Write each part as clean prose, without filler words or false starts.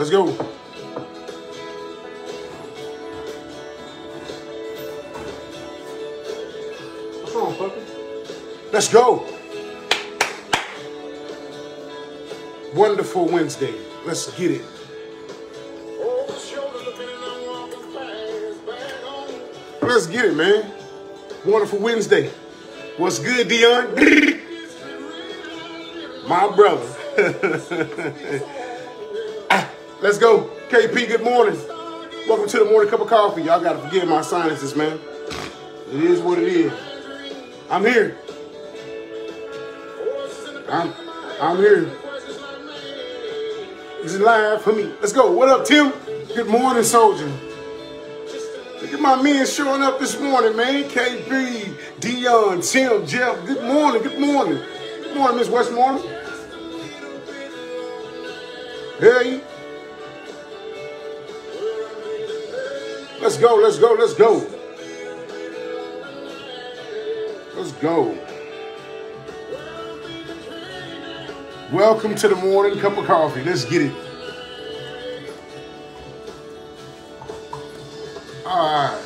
Let's go. What's wrong, puppy? Let's go. Wonderful Wednesday. Let's get it. Let's get it, man. Wonderful Wednesday. What's good, Dion? My brother. Let's go. KP, good morning. Welcome to the morning cup of coffee. Y'all got to forgive my sinuses, man. It is what it is. I'm here. I'm here. This is live for me. Let's go. What up, Tim? Good morning, soldier. Look at my men showing up this morning, man. KB, Dion, Tim, Jeff. Good morning. Good morning. Good morning, Miss Westmoreland. Hey. Let's go. Let's go. Let's go. Let's go. Welcome to the morning cup of coffee. Let's get it. All right.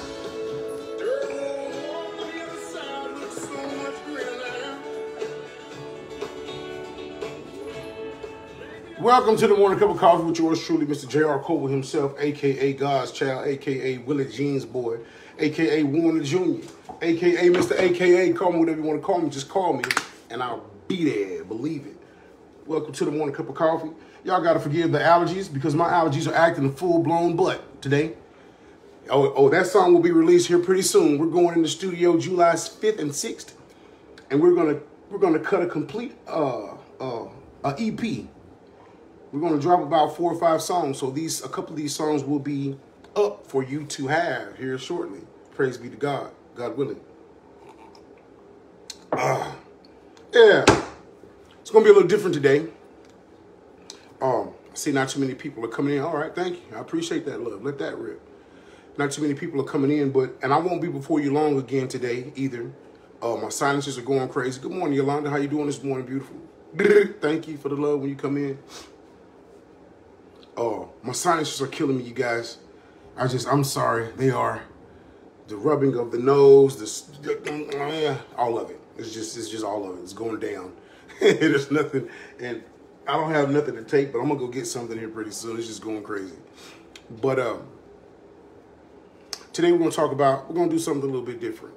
Welcome to the morning cup of coffee with yours truly, Mr. JR Coble himself, a.k.a. God's Child, a.k.a. Willie Jeans Boy, a.k.a. Warner Jr., a.k.a. Mr. a.k.a. Call me whatever you want to call me. Just call me, and I'll be there. Believe it. Welcome to the morning cup of coffee. Y'all got to forgive the allergies because my allergies are acting full-blown butt today. Oh, that song will be released here pretty soon. We're going in the studio July 5th and 6th, and we're gonna cut a complete EP. We're gonna drop about 4 or 5 songs. So a couple of these songs will be up for you to have here shortly. Praise be to God, God willing. Yeah. It's going to be a little different today. I see not too many people are coming in. All right, thank you. I appreciate that love. Let that rip. Not too many people are coming in, and I won't be before you long again today either. My sinuses are going crazy. Good morning, Yolanda. How you doing this morning, beautiful? Thank you for the love when you come in. My sinuses are killing me, you guys. I'm sorry. They are. The rubbing of the nose, all of it. It's just all of it. It's going down. There's nothing, and I don't have nothing to take, but I'm gonna go get something here pretty soon. It's just going crazy. But today we're gonna do something a little bit different.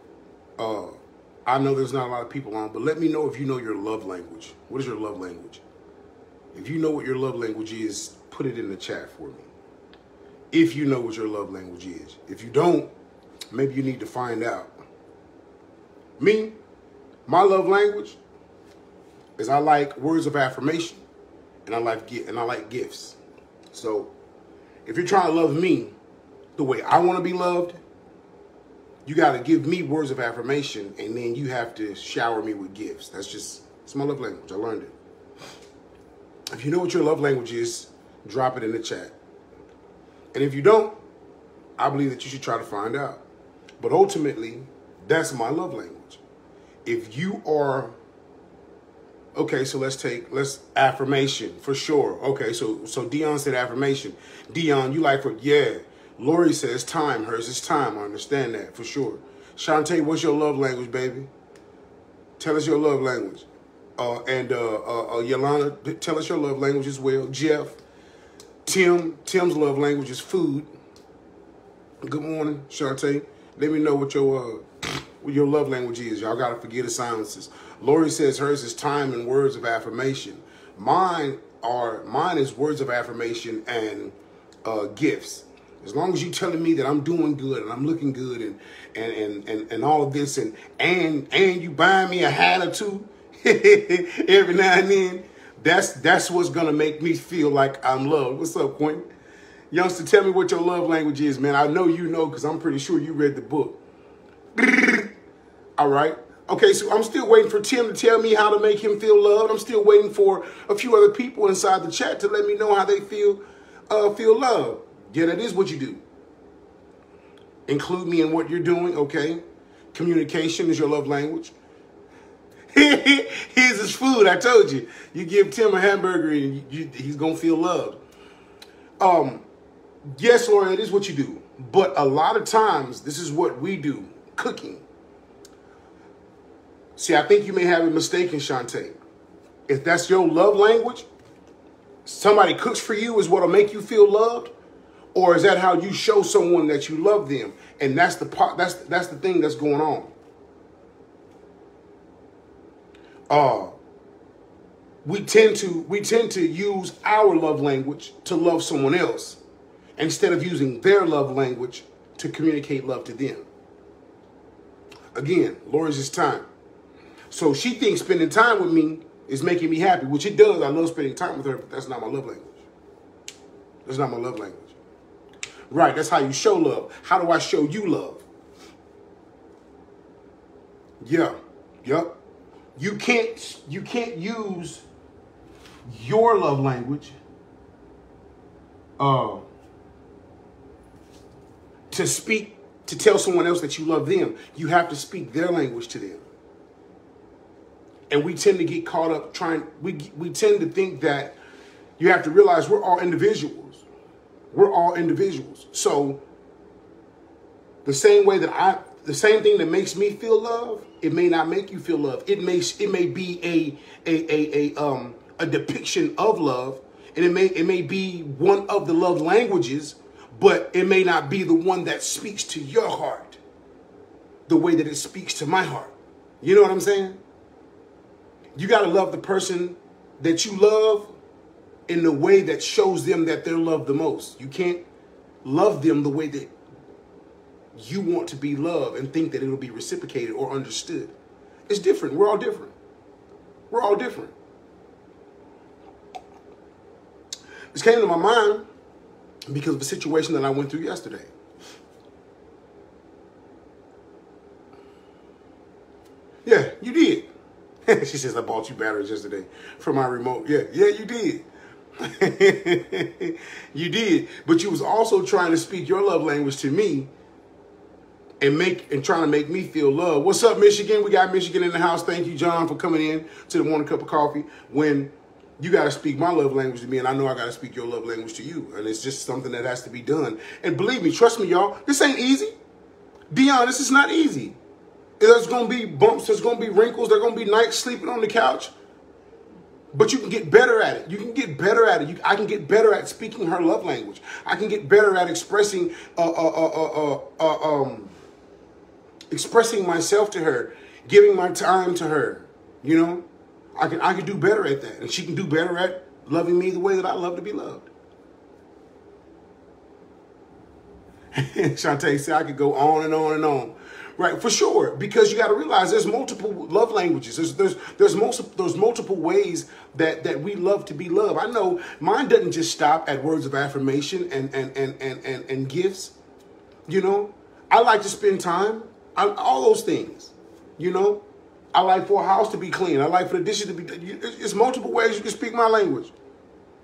I know there's not a lot of people on, but let me know if you know your love language. What is your love language? If you know what your love language is, put it in the chat for me. If you know what your love language is. If you don't, maybe you need to find out. Me, my love language is I like words of affirmation, and I like gifts. So if you're trying to love me the way I want to be loved, you got to give me words of affirmation, and then you have to shower me with gifts. It's my love language. I learned it. If you know what your love language is, drop it in the chat. And if you don't, I believe that you should try to find out. But ultimately, that's my love language. If you are, okay, so let's affirmation for sure. Okay, so Dion said affirmation. Dion, you like yeah. Lori says time. Hers is time. I understand that for sure. Shantae, what's your love language, baby? Tell us your love language. And Yolanda, tell us your love language as well. Jeff, Tim's love language is food. Good morning, Shantae. Let me know what your love language is. Y'all gotta forget the silences. Lori says hers is time and words of affirmation. Mine is words of affirmation and gifts. As long as you telling me that I'm doing good and I'm looking good and all of this and you buying me a hat or two every now and then, that's what's gonna make me feel like I'm loved. What's up, Quentin? Youngster, tell me what your love language is, man. I know you know because I'm pretty sure you read the book. All right. Okay, so I'm still waiting for Tim to tell me how to make him feel loved. I'm still waiting for a few other people inside the chat to let me know how they feel loved. Yeah, that is what you do. Include me in what you're doing, okay? Communication is your love language. Here's his food, I told you. You give Tim a hamburger and he's going to feel loved. Yes, Laura, it is what you do. But a lot of times, this is what we do, cooking. See, I think you may have a mistake, Shantae. If that's your love language, somebody cooks for you is what'll make you feel loved, or is that how you show someone that you love them? And that's the part. That's the thing that's going on. We tend to use our love language to love someone else instead of using their love language to communicate love to them. Again, Laura's just time. So she thinks spending time with me is making me happy, which it does. I love spending time with her, but that's not my love language. That's not my love language. Right, that's how you show love. How do I show you love? Yeah, yep. You can't use your love language to tell someone else that you love them. You have to speak their language to them. And we tend to get caught up we tend to think that you have to realize we're all individuals. We're all individuals. So the same thing that makes me feel love, it may not make you feel love. It may be a depiction of love, and it may be one of the love languages, but it may not be the one that speaks to your heart the way that it speaks to my heart. You know what I'm saying? You got to love the person that you love in the way that shows them that they're loved the most. You can't love them the way that you want to be loved and think that it'll be reciprocated or understood. It's different. We're all different. We're all different. This came to my mind because of a situation that I went through yesterday. Yeah, you did. She says, I bought you batteries yesterday for my remote. Yeah, you did. You did. But you was also trying to speak your love language to me and trying to make me feel love. What's up, Michigan? We got Michigan in the house. Thank you, John, for coming in to the Morning Cup of Coffee. When you got to speak my love language to me, and I know I got to speak your love language to you. And it's just something that has to be done. And believe me, trust me, y'all, this ain't easy. Be honest, it's not easy. There's going to be bumps. There's going to be wrinkles. There's going to be nights sleeping on the couch. But you can get better at it. You can get better at it. I can get better at speaking her love language. I can get better at expressing myself to her, giving my time to her. You know, I can do better at that, and she can do better at loving me the way that I love to be loved. Shantae said I could go on and on and on. Right, for sure, because you got to realize there's multiple love languages. There's multiple ways that we love to be loved. I know mine doesn't just stop at words of affirmation and gifts. You know, I like to spend time. All those things. You know, I like for a house to be clean. I like for the dishes to be. It's multiple ways you can speak my language.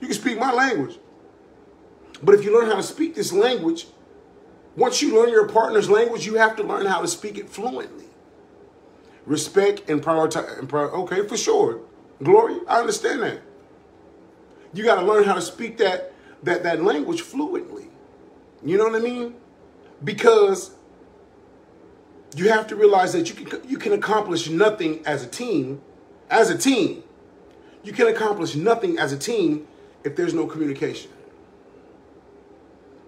You can speak my language. But if you learn how to speak this language, once you learn your partner's language, you have to learn how to speak it fluently. Respect and prioritize. Okay, for sure. Glory, I understand that. You got to learn how to speak that language fluently. You know what I mean? Because you have to realize that you can accomplish nothing as a team. As a team, you can accomplish nothing as a team if there's no communication.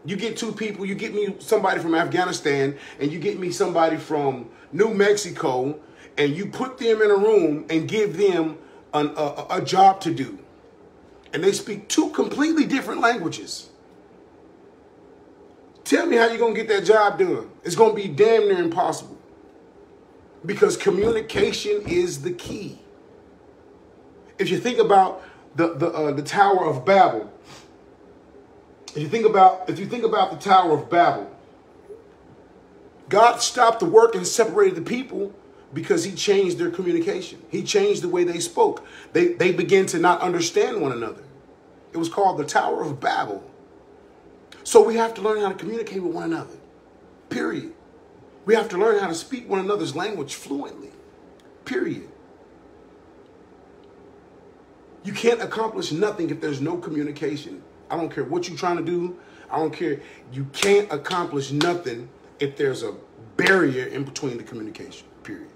You get two people, you get me somebody from Afghanistan, and you get me somebody from New Mexico, and you put them in a room and give them a job to do. And they speak two completely different languages. Tell me how you're going to get that job done. It's going to be damn near impossible. Because communication is the key. If you think about the Tower of Babel, If you think about the Tower of Babel, God stopped the work and separated the people because he changed their communication. He changed the way they spoke. They began to not understand one another. It was called the Tower of Babel. So we have to learn how to communicate with one another, period. We have to learn how to speak one another's language fluently, period. You can't accomplish nothing if there's no communication. I don't care what you're trying to do. I don't care. You can't accomplish nothing if there's a barrier in between the communication, period.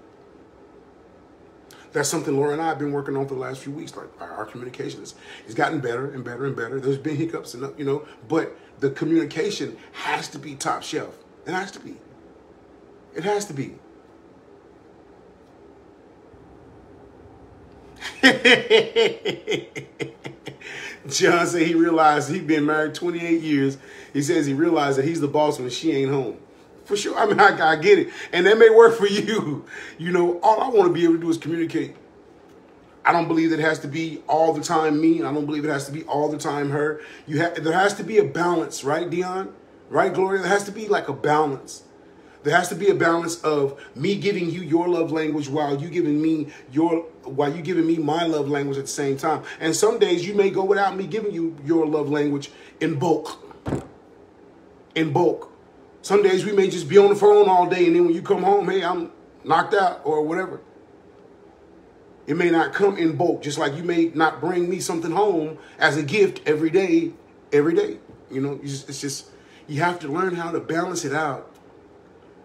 That's something Laura and I have been working on for the last few weeks. Like our communication has gotten better and better and better. There's been hiccups, and but the communication has to be top shelf. It has to be. It has to be. John said he realized he'd been married 28 years. He says he realized that he's the boss when she ain't home. For sure. I mean, I get it. And that may work for you. All I want to be able to do is communicate. I don't believe it has to be all the time me. I don't believe it has to be all the time her. There has to be a balance, right, Dion? Right, Gloria? There has to be like a balance. There has to be a balance of me giving you your love language while you giving me my love language at the same time. And some days you may go without me giving you your love language in bulk. In bulk. Some days we may just be on the phone all day, and then when you come home, hey, I'm knocked out or whatever. It may not come in bulk, just like you may not bring me something home as a gift every day. It's just you have to learn how to balance it out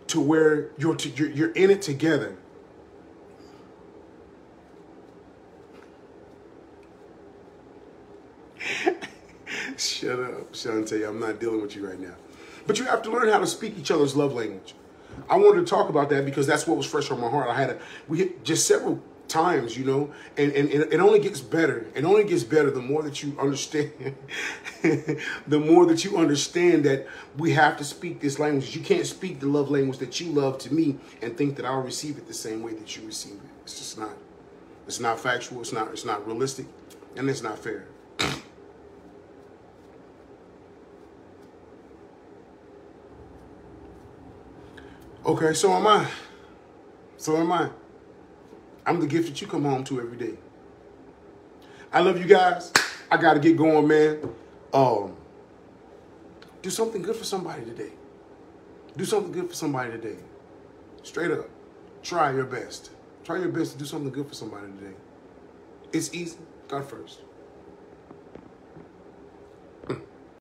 to where you're in it together. Shut up, Shantae. I'm not dealing with you right now. But you have to learn how to speak each other's love language. I wanted to talk about that because that's what was fresh on my heart. We hit just several times, and it only gets better. It only gets better the more that you understand. The more that you understand that we have to speak this language. You can't speak the love language that you love to me and think that I'll receive it the same way that you receive it. It's just not. It's not factual. It's not realistic, and it's not fair. Okay, so am I. I'm the gift that you come home to every day. I love you guys. I got to get going, man. Do something good for somebody today. Do something good for somebody today. Straight up. Try your best. Try your best to do something good for somebody today. It's easy. God first.